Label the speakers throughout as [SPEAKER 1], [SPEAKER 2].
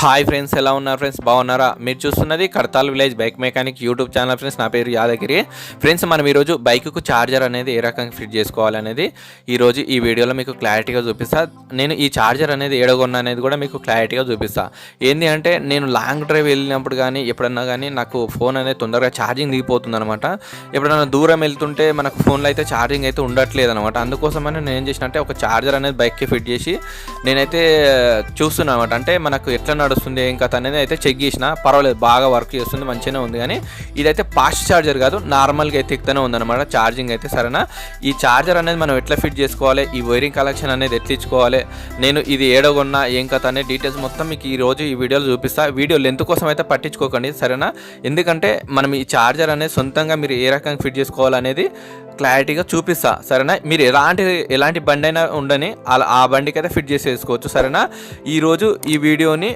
[SPEAKER 1] Hi friends, ఎలా ఉన్నారు friends? బాగున్నారా? మీరు చూస్తున్నది Kadthal village bike mechanic YouTube channel friends. నా పేరు యాదగిరి ఫ్రెండ్స్. మనం ఈరోజు బైక్కు ఛార్జర్ అనేది ఏ రకంగా ఫిట్ చేసుకోవాలనేది ఈరోజు ఈ వీడియోలో మీకు క్లారిటీగా చూపిస్తా. నేను ఈ ఛార్జర్ అనేది ఏడగొన్నా అనేది కూడా మీకు క్లారిటీగా చూపిస్తా. ఏంటి అంటే, నేను లాంగ్ డ్రైవ్ వెళ్ళినప్పుడు కానీ ఎప్పుడన్నా కానీ నాకు ఫోన్ అనేది తొందరగా ఛార్జింగ్ దిగిపోతుంది అనమాట. ఎప్పుడన్నా దూరం వెళ్తుంటే మనకు ఫోన్లో అయితే ఛార్జింగ్ అయితే ఉండట్లేదు అనమాట. అందుకోసమని నేను ఏం చేసిన అంటే, ఒక ఛార్జర్ అనేది బైక్కి ఫిట్ చేసి నేనైతే చూస్తున్నాను అనమాట. అంటే మనకు ఎట్లా నడుస్తుంది ఏం కథ అనేది అయితే చెక్ చేసిన. పర్వాలేదు, బాగా వర్క్ చేస్తుంది, మంచిగానే ఉంది. కానీ ఇదైతే ఫాస్ట్ ఛార్జర్ కాదు, నార్మల్గా అయితే ఎక్కుతూనే ఉందన్నమాట ఛార్జింగ్ అయితే. సరేనా, ఈ ఛార్జర్ అనేది మనం ఎట్లా ఫిట్ చేసుకోవాలి, ఈ వైరింగ్ కలెక్షన్ అనేది ఎట్లా ఇచ్చుకోవాలి, నేను ఇది ఏడగొన్నా ఏం కథ అనే డీటెయిల్స్ మొత్తం మీకు ఈరోజు ఈ వీడియోలో చూపిస్తా. వీడియో లెంత్ కోసం అయితే పట్టించుకోకండి, సరేనా? ఎందుకంటే మనం ఈ ఛార్జర్ అనేది సొంతంగా మీరు ఏ రకంగా ఫిట్ చేసుకోవాలనేది క్లారిటీగా చూపిస్తా, సరేనా? మీరు ఎలాంటి బండి అయినా ఉండని ఆ బండికి అయితే ఫిట్ చేసేసుకోవచ్చు, సరేనా? ఈరోజు ఈ వీడియోని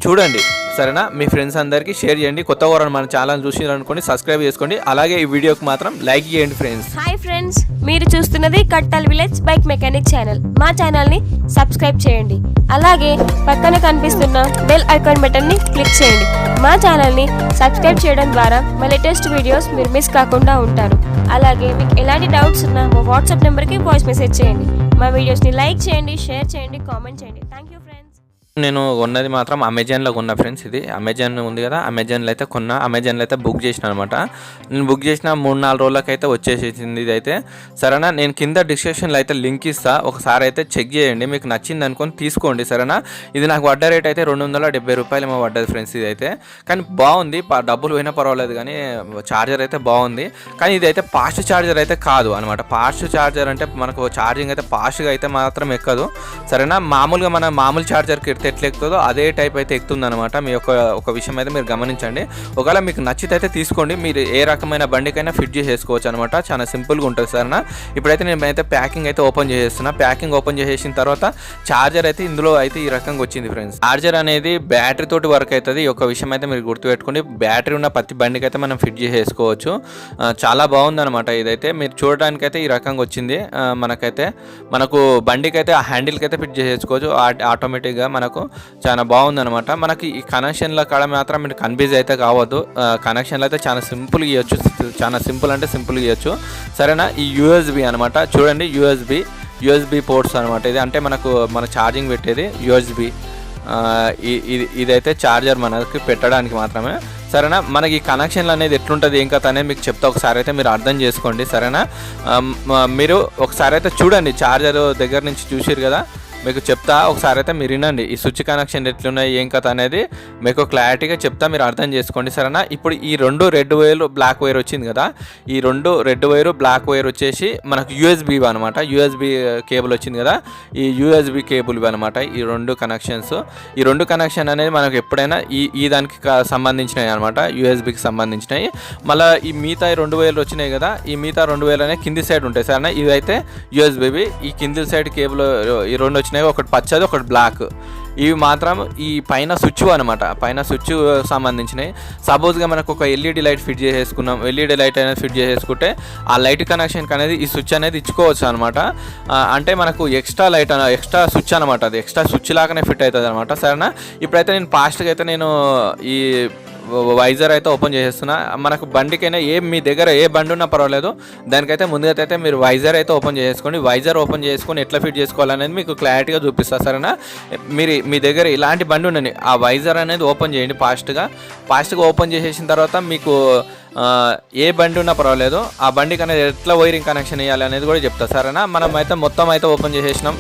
[SPEAKER 1] చూడండి, సరేనా? మీ ఫ్రెండ్స్ అందరికీ షేర్ చేయండి. కొత్త వారు మన ఛానల్ చూసిరనుకోండి, సబ్స్క్రైబ్ చేసుకోండి. అలాగే ఈ వీడియోకి మాత్రం లైక్ చేయండి ఫ్రెండ్స్.
[SPEAKER 2] హాయ్ ఫ్రెండ్స్, మీరు చూస్తున్నది Kadthal village bike mechanic channel. మా ఛానల్ని సబ్స్క్రైబ్ చేయండి. అలాగే పక్కన కనిపిస్తున్న బెల్ ఐకాన్ బటన్ని క్లిక్ చేయండి. మా ఛానల్ని సబ్స్క్రైబ్ చేయడం ద్వారా మా లేటెస్ట్ వీడియోస్ మీరు మిస్ కాకుండా ఉంటారు. అలాగే మీకు ఎలాంటి డౌట్స్ ఉన్నా మా వాట్సాప్ నెంబర్కి వాయిస్ మెసేజ్ చేయండి. మా వీడియోస్ని లైక్ చేయండి, షేర్ చేయండి, కామెంట్ చేయండి. Thank you friends.
[SPEAKER 1] నేను కొన్నది మాత్రం అమెజాన్లో కొన్నా ఫ్రెండ్స్. ఇది అమెజాన్ ఉంది కదా, అమెజాన్లో అయితే కొన్నా. అమెజాన్లో అయితే బుక్ చేసిన అనమాట. నేను బుక్ చేసిన 3-4 రోజులకి అయితే వచ్చేసింది ఇది అయితే, సరేనా? నేను కింద డిస్క్రిప్షన్లో అయితే లింక్ ఇస్తా, ఒకసారి అయితే చెక్ చేయండి. మీకు నచ్చింది అనుకొని తీసుకోండి, సరేనా? ఇది నాకు పడ్డ రేట్ అయితే 270 రూపాయలు ఏమో పడ్డది ఫ్రెండ్స్. ఇది అయితే కానీ బాగుంది, డబ్బులు పోయినా పర్వాలేదు, కానీ ఛార్జర్ అయితే బాగుంది. కానీ ఇది అయితే ఫాస్ట్ ఛార్జర్ అయితే కాదు అనమాట. ఫాస్ట్ ఛార్జర్ అంటే మనకు ఛార్జింగ్ అయితే ఫాస్ట్గా అయితే మాత్రం ఎక్కదు, సరేనా? మామూలుగా మన మామూలు ఛార్జర్కి ఎట్లా ఎక్కుతుందో అదే టైప్ అయితే ఎక్కుతుంది అనమాట. మీ ఒక విషయం అయితే మీరు గమనించండి. ఒకవేళ మీకు నచ్చితే అయితే తీసుకోండి. మీరు ఏ రకమైన బండికైనా ఫిట్ చేసేసుకోవచ్చు అనమాట. చాలా సింపుల్గా ఉంటుంది, సరేనా? ఇప్పుడైతే నేనైతే ప్యాకింగ్ అయితే ఓపెన్ చేసేస్తున్నా. ప్యాకింగ్ ఓపెన్ చేసేసిన తర్వాత ఛార్జర్ అయితే ఇందులో అయితే ఈ రకంగా వచ్చింది ఫ్రెండ్స్. ఛార్జర్ అనేది బ్యాటరీ తోటి వర్క్ అవుతుంది. ఈ ఒక విషయం అయితే మీరు గుర్తుపెట్టుకోండి. బ్యాటరీ ఉన్న ప్రతి బండికి అయితే మనం ఫిట్ చేసేసుకోవచ్చు. చాలా బాగుంది అనమాట. ఇదైతే మీరు చూడడానికి అయితే ఈ రకంగా వచ్చింది. మనకు బండికి అయితే ఆ హ్యాండిల్కి అయితే ఫిట్ చేసేసుకోవచ్చు ఆటోమేటిక్గా. మనకు చాలా బాగుందనమాట. మనకి ఈ కనెక్షన్ల కాడ మాత్రం మీరు కన్ఫ్యూజ్ అయితే కావద్దు. కనెక్షన్లు అయితే చాలా సింపుల్గా ఇవ్వచ్చు, చాలా సింపుల్ అంటే సింపుల్గా ఇవ్వచ్చు, సరేనా? ఈ యూఎస్బి అనమాట, చూడండి, యూఎస్బి పోర్ట్స్ అనమాట. ఇది అంటే మన ఛార్జింగ్ పెట్టేది యూఎస్బి. ఇదైతే ఛార్జర్ మనకి పెట్టడానికి మాత్రమే, సరేనా? మనకి ఈ కనెక్షన్లు అనేది ఎట్లుంటుంది ఏం కథ అనేది మీకు చెప్తా. ఒకసారి అయితే మీరు అర్థం చేసుకోండి, సరేనా? మీరు ఒకసారి అయితే చూడండి, ఛార్జర్ దగ్గర నుంచి చూసిరు కదా, మీకు చెప్తా. ఒకసారి అయితే మీరు వినండి, ఈ స్విచ్ కనెక్షన్ ఎట్లున్నాయి ఏం కథ అనేది మీకు క్లారిటీగా చెప్తా, మీరు అర్థం చేసుకోండి, సరేనా? ఇప్పుడు ఈ 2 రెడ్ వైర్ బ్లాక్ వైర్ వచ్చింది కదా, ఈ 2 రెడ్ వైర్ బ్లాక్ వైర్ వచ్చేసి మనకు యూఎస్బి అనమాట. యూఎస్బి కేబుల్ వచ్చింది కదా, ఈ యూఎస్బి కేబుల్ అనమాట. ఈ 2 కనెక్షన్స్, ఈ 2 కనెక్షన్ అనేది మనకు ఎప్పుడైనా ఈ దానికి సంబంధించినవి అనమాట, యూఎస్బికి సంబంధించినవి. మళ్ళీ ఈ మిగతా 2 వైర్లు వచ్చినాయి కదా, ఈ మిగతా 2 వైర్లు అనేవి కింది సైడ్ ఉంటాయి, సరేనా? ఇవైతే యూఎస్బి. ఈ కింది సైడ్ కేబుల్ ఈ 2 వచ్చినాయి, ఒకటి పచ్చది ఒకటి బ్లాక్. ఇవి మాత్రం ఈ పైన స్విచ్ అనమాట, పైన స్విచ్ సంబంధించినవి. సపోజ్గా మనకు ఒక ఎల్ఈడి లైట్ ఫిట్ చేసేసుకున్నాం, ఎల్ఈడి లైట్ అనేది ఫిట్ చేసేసుకుంటే ఆ లైట్ కనెక్షన్కి అనేది ఈ స్విచ్ అనేది ఇచ్చుకోవచ్చు అనమాట. అంటే మనకు ఎక్స్ట్రా స్విచ్ అనమాట, అది ఎక్స్ట్రా స్విచ్ లాగానే ఫిట్ అవుతుంది అనమాట, సరేనా? ఇప్పుడైతే నేను ఫాస్ట్గా అయితే నేను ఈ వైజర్ అయితే ఓపెన్ చేసేస్తున్నా. మనకు బండికైనా మీ దగ్గర ఏ బండి ఉన్నా పర్వాలేదు, దానికైతే ముందుగా అయితే మీరు వైజర్ అయితే ఓపెన్ చేసుకోండి. వైజర్ ఓపెన్ చేసుకొని ఎట్లా ఫిట్ చేసుకోవాలనేది మీకు క్లారిటీగా చూపిస్తా, సరేనా? మీ దగ్గర ఇలాంటి బండి ఉండని ఆ వైజర్ అనేది ఓపెన్ చేయండి. ఫాస్ట్గా ఓపెన్ చేసేసిన తర్వాత మీకు ఏ బండి ఉన్నా పర్వాలేదు, ఆ బండికి అనేది ఎట్లా వైరింగ్ కనెక్షన్ ఇవ్వాలి అనేది కూడా చెప్తా, సరేనా? మనం అయితే మొత్తం అయితే ఓపెన్ చేసేసినాం.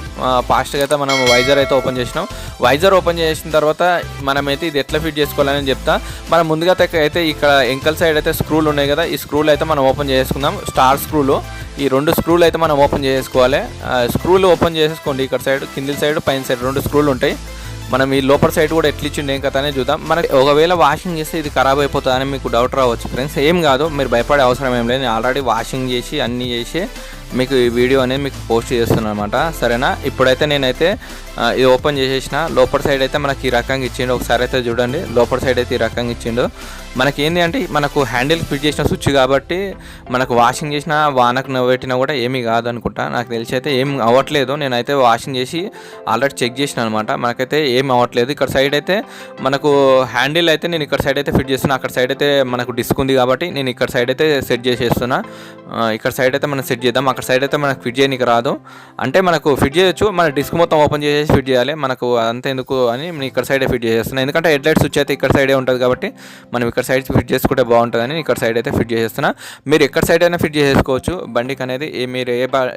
[SPEAKER 1] ఫాస్ట్గా అయితే మనం వైజర్ అయితే ఓపెన్ చేసినాం. వైజర్ ఓపెన్ చేసిన తర్వాత మనమైతే ఇది ఎట్లా ఫిట్ చేసుకోవాలని చెప్తా. మనం ముందుగా అయితే ఇక్కడ ఎంకల్ సైడ్ అయితే స్క్రూలు ఉన్నాయి కదా, ఈ స్క్రూలు అయితే మనం ఓపెన్ చేసుకుందాం. స్టార్ స్క్రూలు, ఈ 2 స్క్రూలు అయితే మనం ఓపెన్ చేసుకోవాలి. స్క్రూలు ఓపెన్ చేసేసుకోండి. ఇక్కడ సైడ్, కింది సైడ్, పైన సైడ్ 2 స్క్రూలు ఉంటాయి. మనం ఈ లోపల సైడ్ కూడా ఎట్లా ఇచ్చిండు ఏం కథ అనేది చూద్దాం. మనకి ఒకవేళ వాషింగ్ చేస్తే ఇది ఖరాబ్ అయిపోతుందని మీకు డౌట్ రావచ్చు ఫ్రెండ్స్. ఏం కాదు, మీరు భయపడే అవసరం ఏం లేదు. నేను ఆల్రెడీ వాషింగ్ చేసి అన్నీ చేసి మీకు ఈ వీడియో అనేది మీకు పోస్ట్ చేస్తున్నాను అనమాట. సరేనా, ఇప్పుడైతే నేనైతే ఇది ఓపెన్ చేసేసిన. లోపల సైడ్ అయితే మనకి ఈ రకంగా ఇచ్చిండు. ఒకసారి అయితే చూడండి, లోపల సైడ్ అయితే ఈ రకంగా ఇచ్చిండు. మనకి ఏంటి అంటే మనకు హ్యాండిల్ ఫిట్ చేసిన స్విచ్ కాబట్టి మనకు వాషింగ్ చేసిన వానకు పెట్టినా కూడా ఏమీ కాదు అనుకుంటా. నాకు తెలిసి అయితే ఏం అవ్వట్లేదు. నేనైతే వాషింగ్ చేసి ఆల్రెడీ చెక్ చేసిన అనమాట. మనకైతే ఏం అవ్వట్లేదు. ఇక్కడ సైడ్ అయితే మనకు హ్యాండిల్ అయితే నేను ఇక్కడ సైడ్ అయితే ఫిట్ చేస్తున్నా. అక్కడ సైడ్ అయితే మనకు డిస్క్ ఉంది కాబట్టి నేను ఇక్కడ సైడ్ అయితే సెట్ చేసేస్తున్నా. ఇక్కడ సైడ్ అయితే మనం సెట్ చేద్దాం. అక్కడ సైడ్ అయితే మనకు ఫిట్ చేయడానికి రాదు. అంటే మనకు ఫిట్ చేయొచ్చు, మన డిస్క్ మొత్తం ఓపెన్ చేసేసి ఫిట్ చేయాలి. మనకు అంతెందుకు అని నేను ఇక్కడ సైడే ఫిట్ చేసేస్తున్నా. ఎందుకంటే హెడ్ లైట్ స్విచ్ అయితే ఇక్కడ సైడే ఉంటుంది కాబట్టి మనం ఇక్కడ సైడ్ ఫిట్ చేసుకుంటే బాగుంటుందని ఇక్కడ సైడ్ అయితే ఫిట్ చేసేస్తున్నా. మీరు ఎక్కడ సైడ్ అయినా ఫిట్ చేసుకోవచ్చు. బండికి అనేది మీరు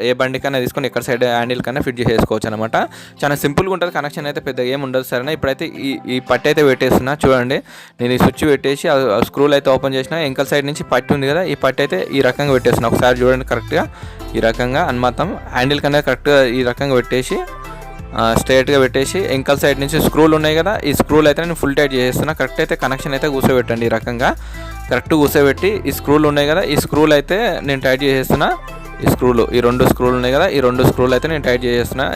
[SPEAKER 1] ఏ బండికైనా తీసుకొని ఎక్కడ సైడ్ హ్యాండిల్ కన్నా ఫిట్ చేసుకోవచ్చు అనమాట. చాలా సింపుల్గా ఉంటుంది. కనెక్షన్ అయితే పెద్దగా ఏమి ఉండదు. సరేనా, ఇప్పుడైతే ఈ పట్టు అయితే పెట్టేస్తున్నా. చూడండి, నేను ఈ స్విచ్ పెట్టేసి స్క్రూలు అయితే ఓపెన్ చేసిన. ఎంకల్ సైడ్ నుంచి పట్టు ఉంది కదా, ఈ పట్టు అయితే ఈ రకంగా పెట్టేస్తున్నా. ఒకసారి చూడండి కరెక్ట్గా ఈ రకంగా అన్నమాట. హ్యాండిల్ కన్నా కరెక్ట్గా ఈ రకంగా పెట్టేసి స్ట్రైట్గా పెట్టేసి ఎంకల్ సైడ్ నుంచి స్క్రూలు ఉన్నాయి కదా, ఈ స్క్రూలు అయితే నేను ఫుల్ టైట్ చేసేస్తున్నా. కరెక్ట్ అయితే కనెక్షన్ అయితే కూర్చోబెట్టండి. ఈ రకంగా కరెక్ట్ కూర్చోబెట్టి ఈ స్క్రూలు ఉన్నాయి కదా, ఈ స్క్రూలు అయితే నేను టైట్ చేసేస్తున్నా. ఈ రెండు స్క్రూలు ఉన్నాయి కదా, ఈ రెండు స్క్రూలు అయితే నేను టైట్ చేసేస్తున్నా.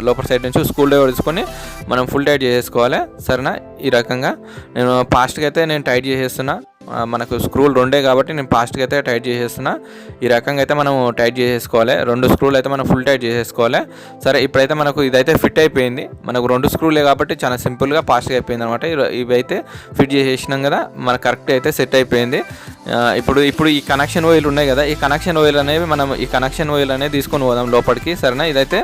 [SPEAKER 1] లోపల సైడ్ నుంచి స్క్రూ డ్రైవర్ తీసుకొని మనం ఫుల్ టైట్ చేసుకోవాలి. సరేనా, ఈ రకంగా నేను ఫాస్ట్గా అయితే నేను టైట్ చేసేస్తున్నా. మనకు స్క్రూలు రెండే కాబట్టి నేను ఫాస్ట్గా అయితే టైట్ చేసేస్తున్నా. ఈ రకంగా అయితే మనం టైట్ చేసేసుకోవాలి. రెండు స్క్రూలు అయితే మనం ఫుల్ టైట్ చేసేసుకోవాలి. సరే, ఇప్పుడైతే మనకు ఇదైతే ఫిట్ అయిపోయింది. మనకు రెండు స్క్రూలే కాబట్టి చాలా సింపుల్గా ఫాస్ట్గా అయిపోయింది అనమాట. ఇవి అయితే ఫిట్ చేసేసినాం కదా, మనకు కరెక్ట్ అయితే సెట్ అయిపోయింది. ఇప్పుడు ఈ కనెక్షన్ వైర్లు ఉన్నాయి కదా, ఈ కనెక్షన్ వైర్లు అనేవి మనం ఈ కనెక్షన్ వైర్లు అనేది తీసుకొని పోదాం లోపలికి. సరేనా, ఇదైతే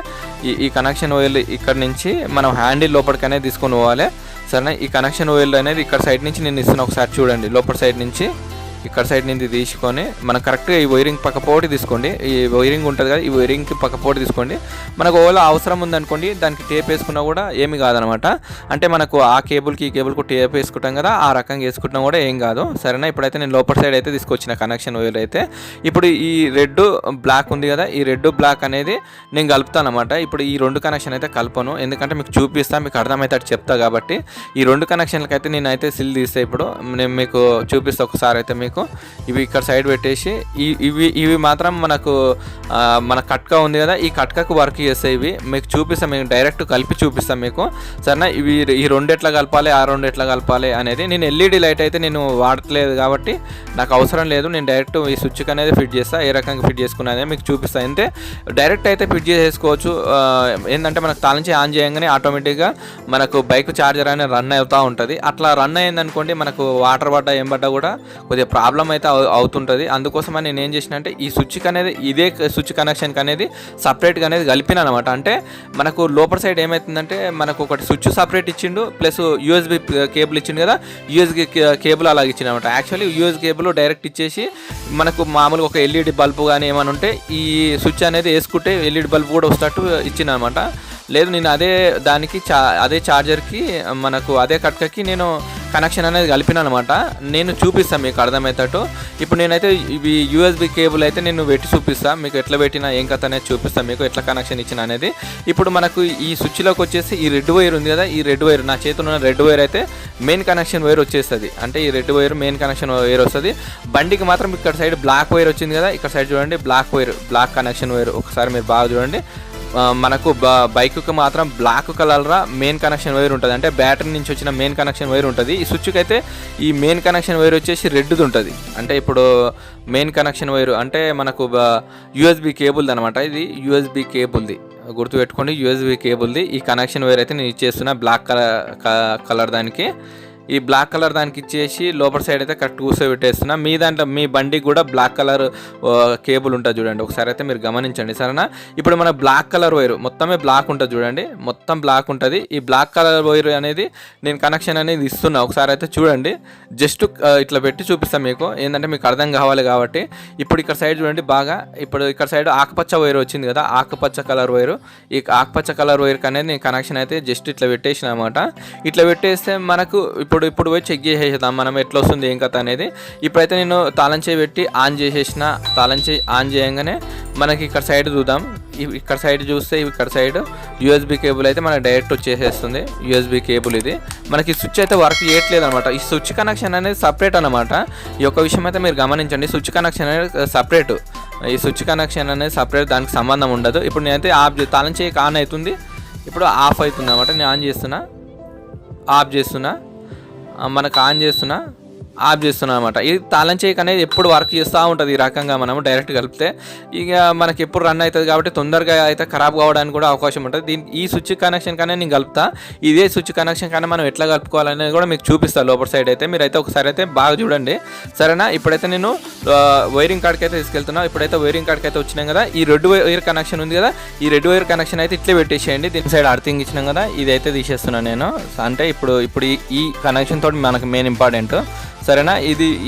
[SPEAKER 1] ఈ కనెక్షన్ వైర్లు ఇక్కడ నుంచి మనం హ్యాండిల్ లోపలికి అనేది తీసుకొని పోవాలి. సరేనా, ఈ కనెక్షన్ వైర్లు అనేది ఇక్కడ సైడ్ నుంచి నేను ఇస్తున్నా. ఒకసారి చూడండి, లోపల సైడ్ నుంచి ఇక్కడ సైడ్ నుంచి తీసుకొని మనం కరెక్ట్గా ఈ వైరింగ్ పక్కపోటి తీసుకోండి. ఈ వైరింగ్ ఉంటుంది కదా, ఈ వైరింగ్కి పక్కపోటి తీసుకోండి. మనకు ఒకవేళ అవసరం ఉందనుకోండి, దానికి టేప్ వేసుకున్నా కూడా ఏమి కాదనమాట. అంటే మనకు ఆ కేబుల్కి ఈ కేబుల్కి టేప్ వేసుకుంటాం కదా, ఆ రకంగా వేసుకుంటున్నా కూడా ఏం కాదు. సరేనా, ఇప్పుడైతే నేను లోపల సైడ్ అయితే తీసుకొచ్చిన కనెక్షన్ వైర్ అయితే. ఇప్పుడు ఈ రెడ్ బ్లాక్ ఉంది కదా, ఈ రెడ్ బ్లాక్ అనేది నేను కలుపుతాను అనమాట. ఇప్పుడు ఈ రెండు కనెక్షన్ అయితే కలపను, ఎందుకంటే మీకు చూపిస్తాను, మీకు అర్థమైతే అటు చెప్తా కాబట్టి. ఈ రెండు కనెక్షన్లకి అయితే నేను అయితే సిల్ తీస్తే ఇప్పుడు నేను మీకు చూపిస్తాను ఒకసారి అయితే. మీకు ఇవి ఇక్కడ సైడ్ పెట్టేసి ఇవి మాత్రం మన కట్కా ఉంది కదా, ఈ కట్కాకు వర్క్ చేస్తాయి. ఇవి మీకు చూపిస్తాం, మీకు డైరెక్ట్ కలిపి చూపిస్తాం మీకు. సరేనా, ఈ రెండు ఎట్లా కలపాలి, ఆ రెండు ఎట్లా కలపాలి అనేది. నేను ఎల్ఈడి లైట్ అయితే నేను వాడట్లేదు కాబట్టి నాకు అవసరం లేదు. నేను డైరెక్ట్ ఈ స్విచ్ అనేది ఫిట్ చేస్తాను. ఏ రకంగా ఫిట్ చేసుకున్నది మీకు చూపిస్తాను. అంతే, డైరెక్ట్ అయితే ఫిట్ చేసేసుకోవచ్చు. ఏంటంటే మనకు తాళించి ఆన్ చేయగానే ఆటోమేటిక్గా మనకు బైక్ ఛార్జర్ అనేది రన్ అవుతూ ఉంటుంది. అట్లా రన్ అయిందనుకోండి, మనకు వాటర్ పడ్డా ఏం పడ్డా కూడా కొద్దిగా ప్రాబ్లం అయితే అవుతుంటుంది. అందుకోసమని నేను ఏం చేసిన అంటే ఈ స్విచ్కి అనేది ఇదే స్విచ్ కనెక్షన్కి అనేది సపరేట్గా అనేది కలిపిన అనమాట. అంటే మనకు లోపల సైడ్ ఏమవుతుందంటే మనకు ఒకటి స్విచ్ సపరేట్ ఇచ్చిండు, ప్లస్ యూఎస్బి కేబుల్ ఇచ్చిండు కదా, యూఎస్బి కేబుల్ అలాగ ఇచ్చిండు అనమాట. యాక్చువల్లీ యూఎస్బి కేబుల్ డైరెక్ట్ ఇచ్చేసి మనకు మామూలుగా ఒక ఎల్ఈడి బల్బు కానీ ఏమైనా ఉంటే ఈ స్విచ్ అనేది వేసుకుంటే ఎల్ఈడి బల్బు కూడా వస్తట్టు ఇచ్చింది అనమాట. లేదు, నేను అదే ఛార్జర్కి మనకు అదే కట్కకి నేను కనెక్షన్ అనేది కలిపిన అనమాట. నేను చూపిస్తాను మీకు అర్థమవుతాడు. ఇప్పుడు నేనైతే ఇవి యూఎస్బి కేబుల్ అయితే నేను పెట్టి చూపిస్తాను మీకు, ఎట్లా పెట్టినా ఏం కథ అనేది చూపిస్తాను మీకు, ఎట్లా కనెక్షన్ ఇచ్చిన అనేది. ఇప్పుడు మనకు ఈ స్విచ్లోకి వచ్చేసి ఈ రెడ్ వైర్ ఉంది కదా, ఈ రెడ్ వైర్ నా చేతిలో ఉన్న రెడ్ వైర్ అయితే మెయిన్ కనెక్షన్ వైర్ వచ్చేస్తుంది. అంటే ఈ red wire main connection wire వస్తుంది. బండికి మాత్రం ఇక్కడ సైడ్ బ్లాక్ వైర్ వచ్చింది కదా, ఇక్కడ సైడ్ చూడండి బ్లాక్ కనెక్షన్ వైర్. ఒకసారి మీరు బాగా చూడండి, మనకు బైక్కి మాత్రం black colour main connection wire ఉంటుంది. అంటే బ్యాటరీ నుంచి వచ్చిన మెయిన్ కనెక్షన్ వైర్ ఉంటుంది. ఈ స్విచ్కి అయితే ఈ మెయిన్ కనెక్షన్ వైర్ వచ్చేసి రెడ్ది ఉంటుంది. అంటే ఇప్పుడు మెయిన్ కనెక్షన్ వైర్ అంటే మనకు యూఎస్బి కేబుల్ది అనమాట. ఇది యూఎస్బి కేబుల్ది, గుర్తుపెట్టుకోండి, యూఎస్బి కేబుల్ది. ఈ కనెక్షన్ వైర్ అయితే నేను ఇచ్చేస్తున్నా బ్లాక్ కలర్ దానికి. ఈ బ్లాక్ కలర్ దానికి ఇచ్చేసి లోపల సైడ్ అయితే కరెక్ట్ కూర్చోబెట్టేస్తున్నా. మీ బండికి కూడా బ్లాక్ కలర్ కేబుల్ ఉంటుంది చూడండి, ఒకసారి అయితే మీరు గమనించండి. సరేనా, ఇప్పుడు మన బ్లాక్ కలర్ వైర్ మొత్తమే బ్లాక్ ఉంటుంది చూడండి, మొత్తం బ్లాక్ ఉంటుంది. ఈ బ్లాక్ కలర్ వైర్ అనేది నేను కనెక్షన్ అనేది ఇస్తున్నా. ఒకసారి అయితే చూడండి, జస్ట్ ఇట్లా పెట్టి చూపిస్తాను మీకు, ఏంటంటే మీకు అర్థం కావాలి కాబట్టి. ఇప్పుడు ఇక్కడ సైడ్ చూడండి బాగా, ఇప్పుడు ఇక్కడ సైడ్ ఆకుపచ్చ వైర్ వచ్చింది కదా, ఆకుపచ్చ కలర్ వైర్. ఈ ఆకుపచ్చ కలర్ వైర్కి అనేది నేను కనెక్షన్ అయితే జస్ట్ ఇట్లా పెట్టేసిన అనమాట. ఇట్లా పెట్టేస్తే మనకు ఇప్పుడు ఇప్పుడు పోయి చెక్ చేసేద్దాం మనం ఎట్లా వస్తుంది ఏం కథ అనేది. ఇప్పుడైతే నేను తాళం చేయి పెట్టి ఆన్ చేసేసిన. తాళం చేయి ఆన్ చేయగానే మనకి ఇక్కడ సైడ్ చూద్దాం. ఇక్కడ సైడ్ చూస్తే ఇక్కడ సైడ్ యూఎస్బీ కేబుల్ అయితే మనకి డైరెక్ట్ వచ్చేసేస్తుంది. యూఎస్బీ కేబుల్ ఇది. మనకి స్విచ్ అయితే వర్క్ చేయట్లేదు అనమాట. ఈ స్విచ్ కనెక్షన్ అనేది సపరేట్ అనమాట. ఈ యొక్క విషయం అయితే మీరు గమనించండి. స్విచ్ కనెక్షన్ అనేది సపరేట్. ఈ స్విచ్ కనెక్షన్ అనేది సపరేట్, దానికి సంబంధం ఉండదు. ఇప్పుడు నేనైతే తాళం చేయి ఆన్ అవుతుంది, ఇప్పుడు ఆఫ్ అవుతుంది అనమాట. నేను ఆన్ చేస్తున్నా, ఆఫ్ చేస్తున్నా, మనకు ఆన్ చేస్తున్నా, ఆఫ్ చేస్తున్నా అనమాట. ఇది తాళం చేయికి అనేది ఎప్పుడు వర్క్ చేస్తూ ఉంటుంది. ఈ రకంగా మనము డైరెక్ట్ కలిపితే ఇక మనకి ఎప్పుడు రన్ అవుతుంది కాబట్టి తొందరగా అయితే ఖరాబ్ కావడానికి కూడా అవకాశం ఉంటుంది. ఈ స్విచ్ కనెక్షన్ కన్నా నేను కలుపుతా. ఇదే స్విచ్ కనెక్షన్ కన్నా మనం ఎట్లా కలుపుకోవాలనేది కూడా మీకు చూపిస్తాను లోపల సైడ్ అయితే. మీరైతే ఒకసారి అయితే బాగా చూడండి సరేనా. ఇప్పుడైతే నేను వైరింగ్ కార్డ్కి అయితే తీసుకెళ్తున్నా. ఇప్పుడైతే వైరింగ్ కార్డ్కి అయితే వచ్చినాం కదా. ఈ రెడ్ వైర్ కనెక్షన్ ఉంది కదా, ఈ రెడ్ వైర్ కనెక్షన్ అయితే ఇట్లే పెట్టేసేయండి. దీని సైడ్ అర్థింగ్ ఇచ్చినాం కదా, ఇదైతే తీసేస్తున్నాను నేను. అంటే ఇప్పుడు ఈ కనెక్షన్ తోటి మనకు మెయిన్ ఇంపార్టెంట్ సరేనా.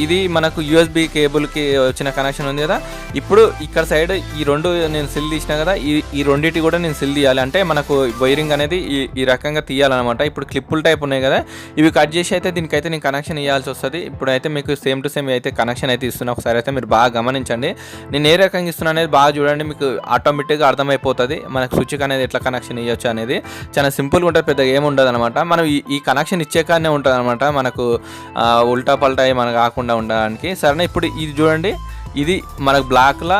[SPEAKER 1] ఇది మనకు యూఎస్బీ కేబుల్కి వచ్చిన కనెక్షన్ ఉంది కదా. ఇప్పుడు ఇక్కడ సైడ్ ఈ రెండు నేను సిల్ తీసినా కదా, ఈ రెండింటి కూడా నేను సిల్ తీయాలి. అంటే మనకు వైరింగ్ అనేది ఈ రకంగా తీయాలన్నమాట. ఇప్పుడు క్లిప్పుల టైప్ ఉన్నాయి కదా, ఇవి కట్ చేసి అయితే దీనికైతే నేను కనెక్షన్ ఇవ్వాల్సి వస్తుంది. ఇప్పుడైతే మీకు సేమ్ టు సేమ్ అయితే కనెక్షన్ అయితే ఇస్తున్నా. ఒకసారి అయితే మీరు బాగా గమనించండి. నేను ఏ రకంగా ఇస్తున్నా అనేది బాగా చూడండి, మీకు ఆటోమేటిక్గా అర్థమైపోతుంది మనకు స్విచ్ అనేది ఎట్లా కనెక్షన్ ఇవ్వచ్చు అనేది. చాలా సింపుల్గా ఉంటుంది, పెద్దగా ఏమి ఉండదు అనమాట. మనం ఈ కనెక్షన్ ఇచ్చే కాడనే ఉంటుంది అనమాట, మనకు ఉల్టా పల్టా మనకు కాకుండా ఉండడానికి సరేనా. ఇప్పుడు ఇది చూడండి, ఇది మనకు బ్లాక్లా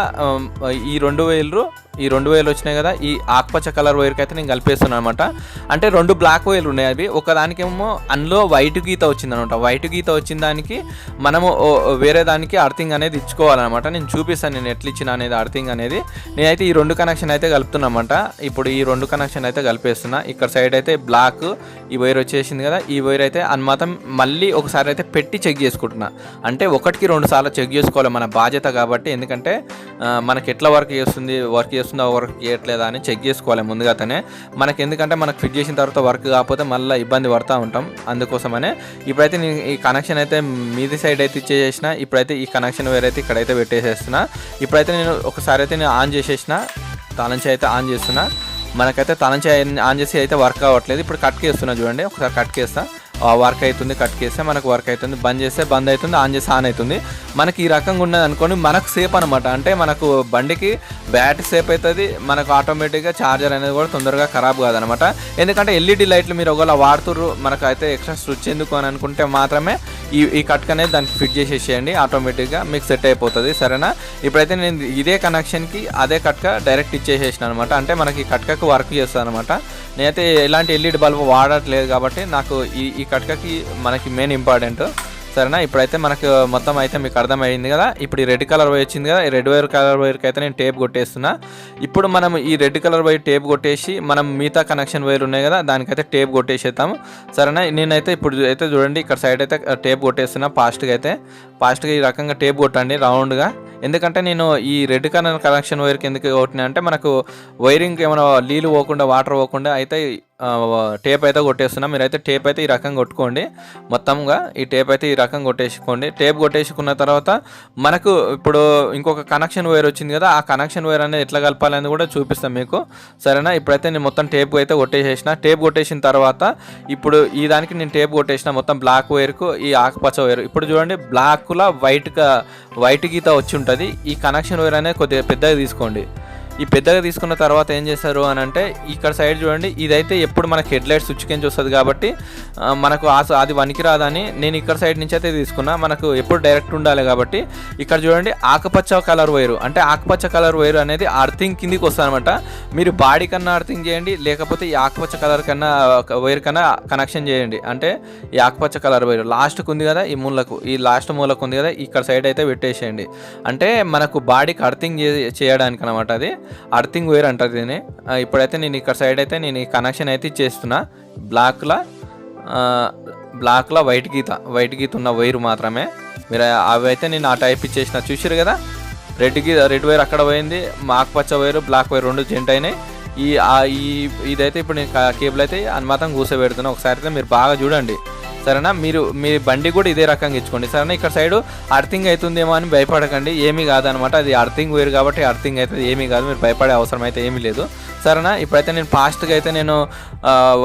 [SPEAKER 1] ఈ 2000 వచ్చినాయి కదా, ఈ ఆకుపచ్చ కలర్ వైర్కి అయితే నేను కలిపేస్తున్నాను అనమాట. అంటే 2 బ్లాక్ వైర్లు ఉన్నాయి. అవి ఒకదానికేమో అందులో వైట్ గీత వచ్చిందనమాట. వైట్ గీత వచ్చిన దానికి మనము వేరే దానికి అర్థింగ్ అనేది ఇచ్చుకోవాలన్నమాట. నేను చూపిస్తాను నేను ఎట్లా ఇచ్చిన అనేది అర్థింగ్ అనేది. నేనైతే ఈ 2 కనెక్షన్ అయితే కలుపుతున్నమాట. ఇప్పుడు ఈ 2 కనెక్షన్ అయితే కలిపేస్తున్నా. ఇక్కడ సైడ్ అయితే బ్లాక్ ఈ వైర్ వచ్చేసింది కదా, ఈ వైర్ అయితే అన్నమాతం మళ్ళీ ఒకసారి అయితే పెట్టి చెక్ చేసుకుంటున్నా. అంటే 1కి 2 సార్లు చెక్ చేసుకోవాలి, మన బాధ్యత కాబట్టి. ఎందుకంటే మనకి ఎట్లా వర్క్ చేస్తుందో వర్క్ చేయట్లేదా అని చెక్ చేసుకోవాలి ముందుగానే మనకి. ఎందుకంటే మనకు ఫిట్ చేసిన తర్వాత వర్క్ కాకపోతే మళ్ళీ ఇబ్బంది పడుతూ ఉంటాం. అందుకోసమనే ఇప్పుడైతే నేను ఈ కనెక్షన్ అయితే మీది సైడ్ అయితే ఇచ్చేసేసిన. ఇప్పుడైతే ఈ కనెక్షన్ వైర్ అయితే ఇక్కడైతే పెట్టేసేస్తున్నా. ఇప్పుడైతే నేను ఒకసారి అయితే నేను ఆన్ చేసేసిన, తాళం చేయి అయితే ఆన్ చేస్తున్నా. మనకైతే తాళం చేయి ఆన్ చేసి అయితే వర్క్ అవ్వట్లేదు. ఇప్పుడు కట్ చేస్తున్నా చూడండి, ఒకసారి కట్ చేస్తా, వర్క్ అవుతుంది. కట్ చేస్తే మనకు వర్క్ అవుతుంది, బంద్ చేస్తే బంద్ అవుతుంది, ఆన్ చేస్తే ఆన్ అవుతుంది. మనకి ఈ రకంగా ఉన్నది అనుకోండి, మనకు సేఫ్ అనమాట. అంటే మనకు బండికి బ్యాటరీ సేఫ్ అవుతుంది, మనకు ఆటోమేటిక్గా ఛార్జర్ అనేది కూడా తొందరగా ఖరాబ్ కాదనమాట. ఎందుకంటే ఎల్ఈడి లైట్లు మీరు ఒకవేళ వాడుతుర్రు, మనకు అయితే ఎక్స్ట్రా స్విచ్ ఎందుకు అని అనుకుంటే మాత్రమే ఈ కట్క అనేది దానికి ఫిట్ చేసేసేయండి, ఆటోమేటిక్గా మీకు సెట్ అయిపోతుంది సరేనా. ఇప్పుడైతే నేను ఇదే కనెక్షన్కి అదే కట్క డైరెక్ట్ ఇచ్చేసేసిన అనమాట. అంటే మనకి ఈ కట్కకు వర్క్ చేస్తుంది అనమాట. నేనైతే ఎలాంటి ఎల్ఈడి బల్బు వాడట్లేదు కాబట్టి నాకు ఈ కట్కకి మనకి మెయిన్ ఇంపార్టెంట్ సరేనా. ఇప్పుడైతే మనకు మొత్తం అయితే మీకు అర్థమైంది కదా. ఇప్పుడు ఈ రెడ్ కలర్ వైర్ వచ్చింది కదా, ఈ రెడ్ కలర్ వైర్కి అయితే నేను టేప్ కొట్టేస్తున్నా. ఇప్పుడు మనం ఈ రెడ్ కలర్ వైర్ టేప్ కొట్టేసి మనం మిగతా కనెక్షన్ వైర్ ఉన్నాయి కదా దానికైతే టేప్ కొట్టేసేద్దాము సరేనా. నేనైతే ఇప్పుడు అయితే చూడండి ఇక్కడ సైడ్ అయితే టేప్ కొట్టేస్తున్నా. ఫాస్ట్గా ఈ రకంగా టేప్ కొట్టండి రౌండ్గా. ఎందుకంటే నేను ఈ రెడ్ కలర్ కనెక్షన్ వైర్కి ఎందుకు కొట్టినా అంటే మనకు వైరింగ్కి ఏమైనా నీళ్ళు పోకుండా వాటర్ పోకుండా అయితే టేప్ అయితే కొట్టేస్తున్నా. మీరైతే టేప్ అయితే ఈ రకంగా కొట్టుకోండి, మొత్తంగా ఈ టేప్ అయితే ఈ రకంగా కొట్టేసుకోండి. టేప్ కొట్టేసుకున్న తర్వాత మనకు ఇప్పుడు ఇంకొక కనెక్షన్ వైర్ వచ్చింది కదా, ఆ కనెక్షన్ వైర్ అనేది ఎట్లా కలపాలని కూడా చూపిస్తాను మీకు సరేనా. ఇప్పుడైతే నేను మొత్తం టేప్ అయితే కొట్టేసేసిన. టేప్ కొట్టేసిన తర్వాత ఇప్పుడు ఈ దానికి నేను టేప్ కొట్టేసిన మొత్తం బ్లాక్ వైర్కు ఈ ఆకుపచ్చ వైర్. ఇప్పుడు చూడండి బ్లాక్లో వైట్ గీత వచ్చి ఉంటుంది. ఈ కనెక్షన్ వైర్ అనేది కొద్దిగా పెద్దగా తీసుకోండి. ఈ పెద్దగా తీసుకున్న తర్వాత ఏం చేస్తారు అని అంటే ఇక్కడ సైడ్ చూడండి, ఇదైతే ఎప్పుడు మనకి హెడ్లైట్ స్విచ్ కింద వస్తుంది కాబట్టి మనకు అది వనికి రాదని నేను ఇక్కడ సైడ్ నుంచి అయితే తీసుకున్నా. మనకు ఎప్పుడు డైరెక్ట్ ఉండాలి కాబట్టి ఇక్కడ చూడండి ఆకుపచ్చ కలర్ వైరు, అంటే ఆకుపచ్చ కలర్ వైరు అనేది అర్థింగ్ కిందికి వస్తుంది అనమాట. మీరు బాడీ కన్నా అర్థింగ్ చేయండి, లేకపోతే ఈ ఆకుపచ్చ కలర్ కన్నా వైర్ కన్నా కనెక్షన్ చేయండి. అంటే ఈ ఆకుపచ్చ కలర్ వైరు లాస్ట్కి ఉంది కదా, ఈ లాస్ట్ మూలకు ఉంది కదా, ఇక్కడ సైడ్ అయితే పెట్టేసేయండి. అంటే మనకు బాడీకి అర్థింగ్ చేయడానికి అనమాట, అది అర్థింగ్ వైర్ అంటారు దీన్ని. ఇప్పుడైతే నేను ఇక్కడ సైడ్ అయితే నేను ఈ కనెక్షన్ అయితే ఇచ్చేస్తున్నా. బ్లాక్లో వైట్ గీత ఉన్న వైరు మాత్రమే. మీరు అవి అయితే నేను ఆ టైప్ ఇచ్చేసిన చూసారు కదా. రెడ్ వైర్ అక్కడ పోయింది, ఆకుపచ్చ వైరు బ్లాక్ వైర్ 2 జెంట్ అయినాయి. ఇదైతే ఇప్పుడు నేను కేబుల్ అయితే అనుమాతం కూర్చోబెడుతున్నా. ఒకసారి అయితే మీరు బాగా చూడండి సరేనా. మీ బండి కూడా ఇదే రకంగా ఇచ్చుకోండి సరేనా. ఇక్కడ సైడు అర్థింగ్ అవుతుందేమో అని భయపడకండి, ఏమీ కాదనమాట. అది అర్థింగ్ వైర్ కాబట్టి అర్థింగ్ అయితే ఏమీ కాదు, మీరు భయపడే అవసరం అయితే ఏమీ లేదు సరేనా. ఇప్పుడైతే నేను ఫాస్ట్గా అయితే నేను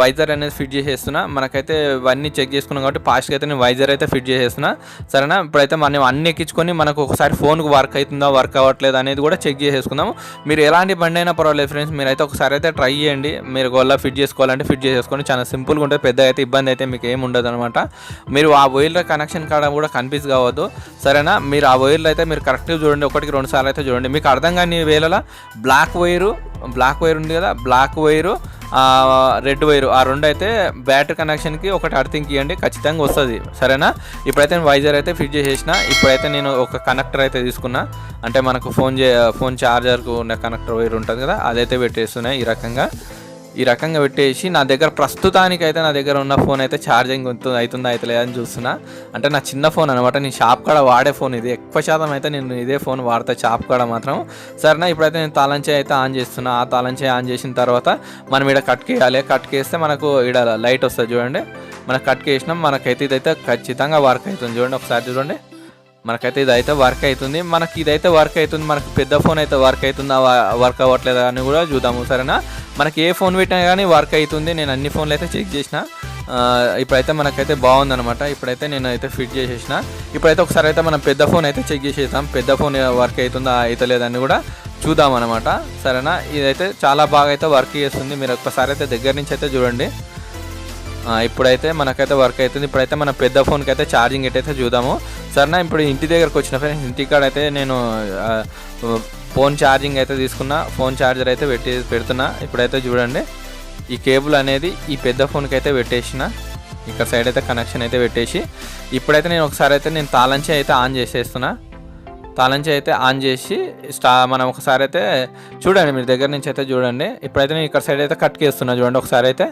[SPEAKER 1] వైజర్ అనేది ఫిట్ చేసేస్తున్నా. మనకైతే ఇవన్నీ చెక్ చేసుకున్నాం కాబట్టి ఫాస్ట్గా అయితే నేను వైజర్ అయితే ఫిట్ చేసేస్తున్నా. సరేనా. ఇప్పుడైతే మనం అన్ని ఎక్కించుకొని మనకు ఒకసారి ఫోన్కి వర్క్ అవుతుందా వర్క్ అవ్వట్లేదు అనేది కూడా చెక్ చేసేసుకుందాము. మీరు ఎలాంటి బండి అయినా పర్వాలేదు ఫ్రెండ్స్, మీరైతే ఒకసారి అయితే ట్రై చేయండి. మీరు గొల్ల ఫిట్ చేసుకోవాలంటే ఫిట్ చేసేసుకోండి, చాలా సింపుల్గా ఉంటుంది. పెద్ద అయితే ఇబ్బంది అయితే మీకు ఏమి ఉండదు అనమాట. మీరు ఆ వైర్ల కనెక్షన్ కాడ కూడా కన్ఫ్యూజ్ కావద్దు. సరేనా. మీరు ఆ వైర్లు అయితే మీరు కరెక్ట్గా చూడండి, 1-2 సార్లు అయితే చూడండి. మీకు అర్థం కాని వేళ బ్లాక్ వైర్ ఉంది కదా, బ్లాక్ వైరు రెడ్ వైరు, ఆ రెండు అయితే బ్యాటరీ కనెక్షన్కి ఒకటి అర్థింగ్ ఇవ్వండి, ఖచ్చితంగా వస్తుంది. సరేనా. ఇప్పుడైతే నేను వైజర్ అయితే ఫిట్ చేసేసిన. ఇప్పుడైతే నేను ఒక కనెక్టర్ అయితే తీసుకున్నా, అంటే మనకు ఫోన్ ఛార్జర్కు ఉన్న కనెక్టర్ వైర్ ఉంటుంది కదా, అదైతే పెట్టేస్తున్నాయి. ఈ రకంగా పెట్టేసి నా దగ్గర ప్రస్తుతానికైతే నా దగ్గర ఉన్న ఫోన్ అయితే ఛార్జింగ్ అవుతుందా అయితే లేదని చూస్తున్నా. అంటే నా చిన్న ఫోన్ అనమాట, నేను షాప్ కాడ వాడే ఫోన్ ఇది. ఎక్కువ శాతం అయితే నేను ఇదే ఫోన్ వాడతా షాప్ కాడ మాత్రం. సరేనా. ఇప్పుడైతే నేను తాళంచే అయితే ఆన్ చేస్తున్నా. ఆ తాళంచే ఆన్ చేసిన తర్వాత మనం ఇక్కడ కట్కేయాలి. కట్కేస్తే మనకు ఇక్కడ లైట్ వస్తుంది చూడండి. మనకు కట్కేసినాం, మనకైతే ఇదైతే ఖచ్చితంగా వర్క్ అవుతుంది. చూడండి ఒకసారి చూడండి, మనకైతే ఇదైతే వర్క్ అవుతుంది. మనకి ఇదైతే వర్క్ అవుతుంది. మనకు పెద్ద ఫోన్ అయితే వర్క్ అవుతుందా వర్క్ అవ్వట్లేదా అని కూడా చూద్దాము. సరేనా. మనకి ఏ ఫోన్ పెట్టినా కానీ వర్క్ అవుతుంది. నేను అన్ని ఫోన్లు అయితే చెక్ చేసిన. ఇప్పుడైతే మనకైతే బాగుందనమాట. ఇప్పుడైతే నేను అయితే ఫిట్ చేసేసిన. ఇప్పుడైతే ఒకసారి అయితే మనం పెద్ద ఫోన్ అయితే చెక్ చేసేద్దాం, పెద్ద ఫోన్ వర్క్ అవుతుందా అవుతలేదని కూడా చూద్దాం అనమాట. సరేనా. ఇదైతే చాలా బాగా అయితే వర్క్ చేస్తుంది. మీరు ఒక్కసారి అయితే దగ్గర నుంచి అయితే చూడండి. ఇప్పుడైతే మనకైతే వర్క్ అవుతుంది. ఇప్పుడైతే మన పెద్ద ఫోన్కి అయితే ఛార్జింగ్ ఎట్టయితే చూద్దాము. సరేనా. ఇప్పుడు ఇంటి దగ్గరకు వచ్చిన ఫ్రెండ్స్, ఇంటికాడ అయితే నేను ఫోన్ ఛార్జింగ్ అయితే తీసుకున్నా, ఫోన్ ఛార్జర్ అయితే పెడుతున్నా. ఇప్పుడైతే చూడండి, ఈ కేబుల్ అనేది ఈ పెద్ద ఫోన్కి అయితే పెట్టేసిన. ఇక్కడ సైడ్ అయితే కనెక్షన్ అయితే పెట్టేసి ఇప్పుడైతే నేను ఒకసారి అయితే నేను తాళంచి అయితే ఆన్ చేసేస్తున్నా. తాళంచి అయితే ఆన్ చేసి మనం ఒకసారి అయితే చూడండి, మీరు దగ్గర నుంచి అయితే చూడండి. ఇప్పుడైతే నేను ఇక్కడ సైడ్ అయితే కట్కేస్తున్నా చూడండి. ఒకసారి అయితే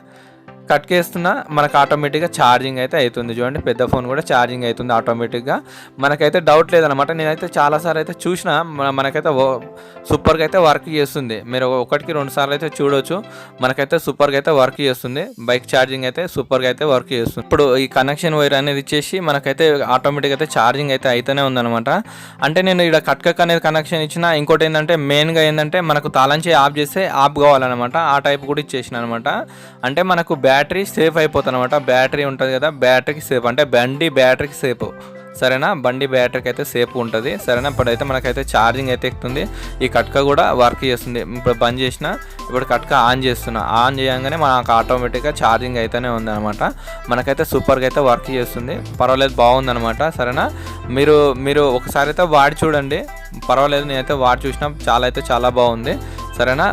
[SPEAKER 1] కట్కేస్తున్నా, మనకు ఆటోమేటిక్గా ఛార్జింగ్ అయితే అవుతుంది. చూడండి, పెద్ద ఫోన్ కూడా ఛార్జింగ్ అవుతుంది ఆటోమేటిక్గా. మనకైతే డౌట్ లేదనమాట. నేనైతే చాలాసార్లు అయితే చూసిన, మనకైతే సూపర్గా అయితే వర్క్ చేస్తుంది. మీరు 1-2 సార్లు అయితే చూడవచ్చు. మనకైతే సూపర్గా అయితే వర్క్ చేస్తుంది. బైక్ ఛార్జింగ్ అయితే సూపర్గా అయితే వర్క్ చేస్తుంది. ఇప్పుడు ఈ కనెక్షన్ వైర్ అనేది ఇచ్చేసి మనకైతే ఆటోమేటిక్గా అయితే ఛార్జింగ్ అయితే అయితేనే ఉందన్నమాట. అంటే నేను ఇక్కడ కట్కక్ అనేది కనెక్షన్ ఇచ్చిన. ఇంకోటి ఏంటంటే మెయిన్గా ఏంటంటే మనకు తాళంచి ఆఫ్ చేస్తే ఆఫ్ కావాలన్నమాట. ఆ టైప్ కూడా ఇచ్చేసిన అనమాట. అంటే మనకు బ్యాటరీ సేఫ్ అయిపోతుంది అనమాట. బ్యాటరీ ఉంటుంది కదా, బ్యాటరీకి సేఫ్, అంటే బండి బ్యాటరీకి సేఫ్. సరేనా. బండి బ్యాటరీకి అయితే సేఫ్ ఉంటుంది. సరేనా. ఇప్పుడైతే మనకైతే ఛార్జింగ్ అయితే ఎక్కుతుంది. ఈ కట్క కూడా వర్క్ చేస్తుంది. ఇప్పుడు బంద్ చేసిన, ఇప్పుడు కట్క ఆన్ చేస్తున్నా. ఆన్ చేయగానే మనకు ఆటోమేటిక్గా ఛార్జింగ్ అయితేనే ఉంది అనమాట. మనకైతే సూపర్గా అయితే వర్క్ చేస్తుంది. పర్వాలేదు, బాగుందనమాట. సరేనా. మీరు ఒకసారి అయితే వాడి చూడండి, పర్వాలేదు. నేనైతే వాడి చూసినా, చాలా బాగుంది. సరేనా.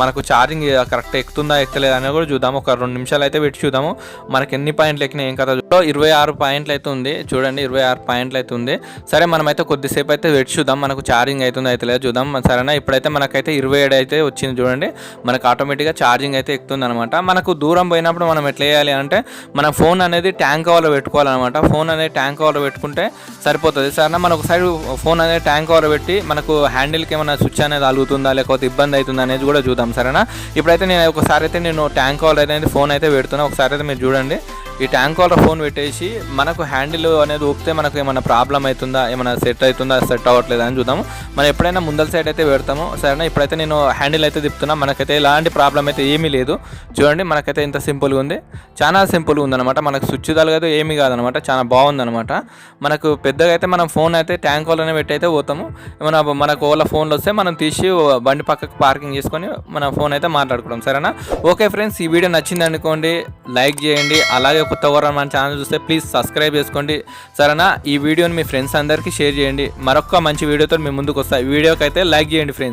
[SPEAKER 1] మనకు ఛార్జింగ్ కరెక్ట్ ఎక్కుతుందా ఎక్కలేదా అని కూడా చూద్దాము. ఒక 2 నిమిషాలు అయితే పెట్టి చూద్దాము మనకి ఎన్ని పాయింట్లు ఎక్కినాయి ఏం కదా. 26 పాయింట్లు అయితే ఉంది చూడండి, 26 పాయింట్లు అయితే ఉంది. సరే, మనమైతే కొద్దిసేపు అయితే పెట్టి చూద్దాం మనకు ఛార్జింగ్ అవుతుందా అయితే లేదు చూద్దాం. సరేనా. ఇప్పుడైతే మనకైతే 27 అయితే వచ్చింది చూడండి. మనకు ఆటోమేటిక్గా ఛార్జింగ్ అయితే ఎక్కుతుంది అనమాట. మనకు దూరం పోయినప్పుడు మనం ఎట్లా చేయాలి అంటే, మన ఫోన్ అనేది ట్యాంక్ కవర్లో పెట్టుకోవాలన్నమాట. ఫోన్ అనేది ట్యాంక్ కవర్లో పెట్టుకుంటే సరిపోతుంది. సరేనా. మనం ఒక సైడ్ ఫోన్ అనేది ట్యాంక్ కవర్లో పెట్టి మనకు హ్యాండిల్కి ఏమైనా స్విచ్ అనేది అలుగుతుందా లేకపోతే ఇబ్బంది అవుతుంది అనేది కూడా చూద్దాం. సరేనా. ఇప్పుడైతే నేను ఒకసారి అయితే ట్యాంక్ కవర్ అయితే ఫోన్ అయితే పెడుతున్నా. ఒకసారి అయితే మీరు చూడండి. ఈ ట్యాంక్ కవర్ ఫోన్ పెట్టేసి మనకు హ్యాండిల్ అనేది ఊపితే మనకు ఏమైనా ప్రాబ్లం అవుతుందా, ఏమైనా సెట్ అవుతుందా, సెట్ అవ్వట్లేదా అని చూద్దాము. మనం ఎప్పుడైనా ముందల సైడ్ అయితే పెడతాము. సరేనా. ఇప్పుడైతే నేను హ్యాండిల్ అయితే తిప్పుతున్నా. మనకైతే ఎలాంటి ప్రాబ్లం అయితే ఏమీ లేదు. చూడండి, మనకైతే ఇంత సింపుల్గా ఉంది, చాలా సింపుల్గా ఉందన్నమాట. మనకు స్విచ్ తలగదు, ఏమీ కాదనమాట. చాలా బాగుందన్నమాట. మనకు పెద్దగా అయితే మనం ఫోన్ అయితే ట్యాంక్ కవర్లోనే పెట్టి అయితే పోతాము. ఏమైనా మనకు ఓలా ఫోన్లు వస్తే మనం తీసి బండి పక్కకు పార్కింగ్ చేసుకొని మన ఫోన్ అయితే మాట్లాడుకుంటాం. సరేనా. ఓకే ఫ్రెండ్స్, ఈ వీడియో నచ్చింది అనుకోండి, లైక్ చేయండి. అలాగే కొత్త వారు మన ఛానల్ చూస్తే ప్లీజ్ సబ్స్క్రైబ్ చేసుకోండి. సరేనా. ఈ వీడియోని మీ ఫ్రెండ్స్ అందరికీ షేర్ చేయండి. మరొక మంచి వీడియోతో మీ ముందుకు వస్తాయి. వీడియోకి అయితే లైక్ చేయండి ఫ్రెండ్స్.